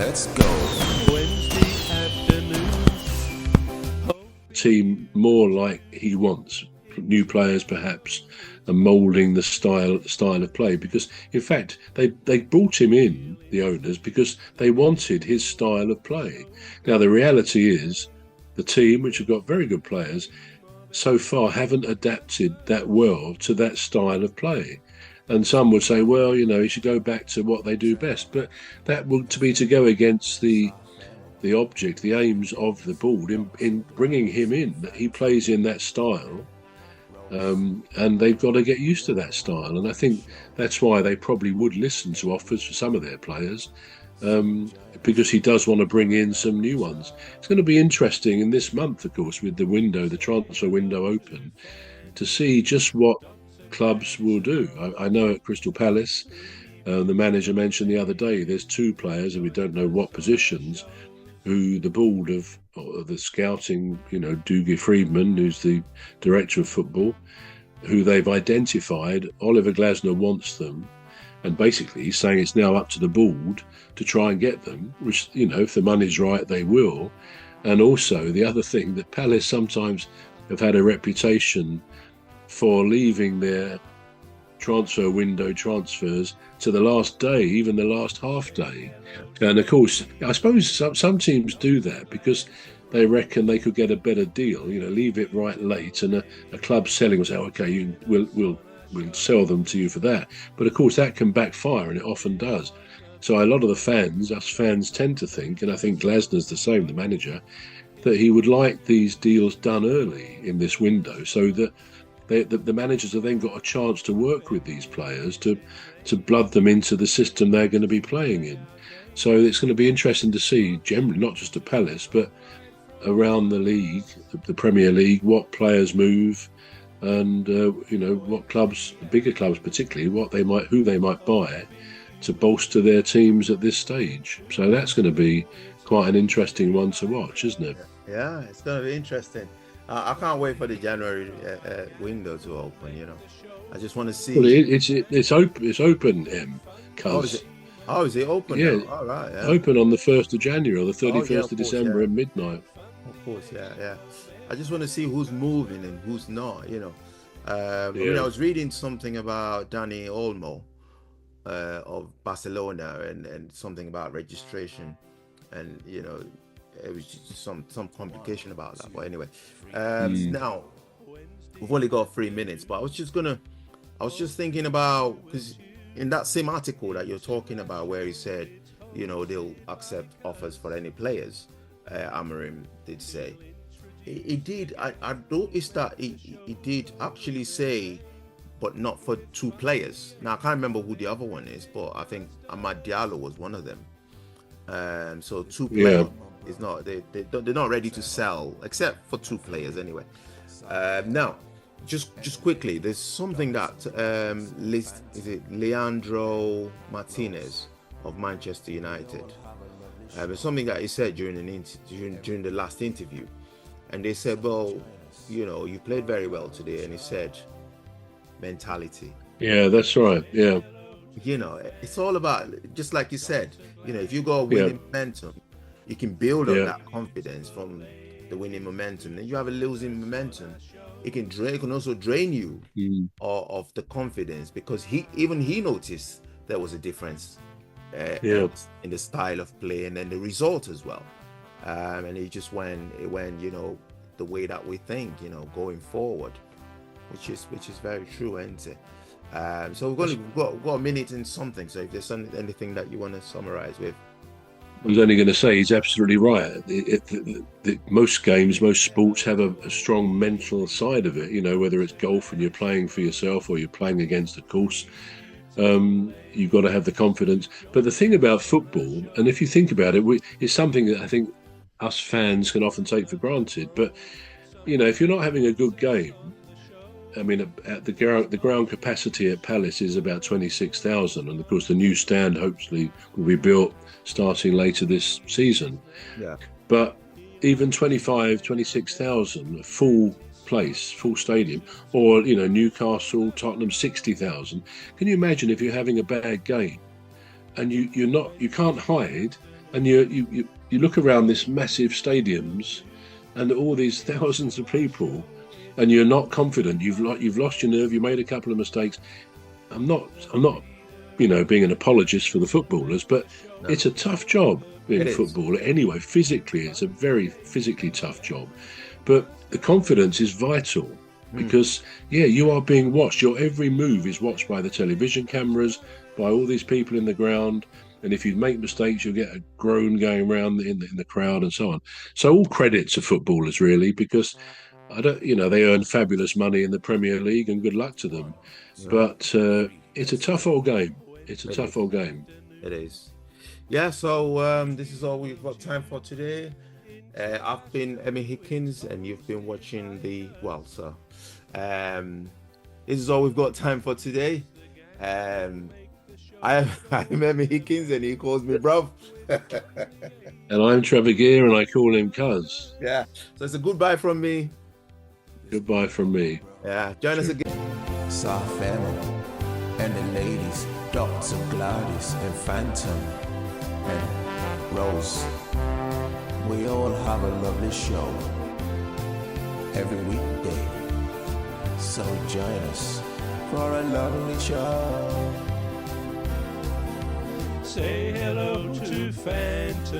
Let's go. Wednesday afternoon. Team more like he wants, new players perhaps, and moulding the style of play. Because in fact they brought him in, the owners, because they wanted his style of play. Now the reality is the team, which have got very good players, so far haven't adapted that well to that style of play. And some would say, well, you should go back to what they do best. But that would be to go against the object, the aims of the board in bringing him in. That he plays in that style, and they've got to get used to that style. And I think that's why they probably would listen to offers for some of their players, because he does want to bring in some new ones. It's going to be interesting in this month, of course, with the transfer window open, to see just what clubs will do. I know at Crystal Palace, the manager mentioned the other day, there's two players, and we don't know what positions, who the board of the scouting, Dougie Friedman, who's the director of football, who they've identified. Oliver Glasner wants them, and basically he's saying it's now up to the board to try and get them, which, if the money's right, they will. And also the other thing, that Palace sometimes have had a reputation for leaving their transfer window transfers to the last day, even the last half day. And of course, I suppose some teams do that because they reckon they could get a better deal, leave it right late, and a club selling will say, okay, we'll sell them to you for that. But of course that can backfire, and it often does. So a lot of us fans tend to think, and I think Glasner's the same, the manager, that he would like these deals done early in this window, so that the managers have then got a chance to work with these players to blood them into the system they're going to be playing in. So it's going to be interesting to see, generally, not just at Palace, but around the league, the Premier League, what players move, and what clubs, bigger clubs particularly, who they might buy to bolster their teams at this stage. So that's going to be quite an interesting one to watch, isn't it? Yeah, it's going to be interesting. I can't wait for the January window to open. I just want to see. Well, it's open. It's open. Oh, is it open? Yeah. Now? All right. Yeah. Open on the 1st of January or the 31st of December at midnight. Of course, yeah. I just want to see who's moving and who's not. I was reading something about Dani Olmo of Barcelona and something about registration, and it was just some complication about that. But anyway, now we've only got 3 minutes, but I was just thinking about, because in that same article that you're talking about, where he said, they'll accept offers for any players, Amorim did say. He did. I noticed that he did actually say, but not for two players. Now I can't remember who the other one is, but I think Amad Diallo was one of them. So two players. Yeah. Is not they're not ready to sell, except for two players anyway. Now, just quickly, there's something that Lisandro Martínez of Manchester United. It's something that he said during the last interview, and they said, well, you played very well today, and he said, mentality. Yeah, that's right. Yeah. It's all about, just like you said, if you go winning momentum, you can build on that confidence from the winning momentum. And you have a losing momentum, it can also drain you of the confidence, because he noticed there was a difference in the style of play and then the result as well. And it just went the way that we think, going forward, which is very true, isn't it? So we've got a minute and something. So if there's anything that you want to summarize with. I was only going to say he's absolutely right. Most games, most sports have a strong mental side of it. Whether it's golf and you're playing for yourself or you're playing against a course, you've got to have the confidence. But the thing about football, and if you think about it, it's something that I think us fans can often take for granted. But if you're not having a good game, I mean, at the ground capacity at Palace is about 26,000, and of course the new stand hopefully will be built starting later this season. Yeah. But even 26,000, full place, full stadium, or Newcastle, Tottenham, 60,000. Can you imagine if you're having a bad game and you can't hide and you look around this massive stadiums, and all these thousands of people, and you're not confident. You've lost your nerve. You made a couple of mistakes. I'm not being an apologist for the footballers, but it's a tough job being a footballer anyway. Physically, it's a very physically tough job, but the confidence is vital because you are being watched. Your every move is watched by the television cameras, by all these people in the ground, and if you make mistakes, you'll get a groan going around in the crowd and so on. So all credit to footballers really, because they earn fabulous money in the Premier League, and good luck to them. But it's a tough old game. It's a tough old game. It is. Yeah, so this is all we've got time for today. I've been Emmy Hikins, and you've been watching this is all we've got time for today. I'm Emmy Hikins, and he calls me bruv. And I'm Trevor Gear, and I call him Cuz. Yeah, so it's a goodbye from me. Goodbye from me. Yeah, join us again. Soft family and the ladies, Dr. Gladys and Phantom and Rose. We all have a lovely show every weekday, so join us for a lovely show. Say hello to Phantom.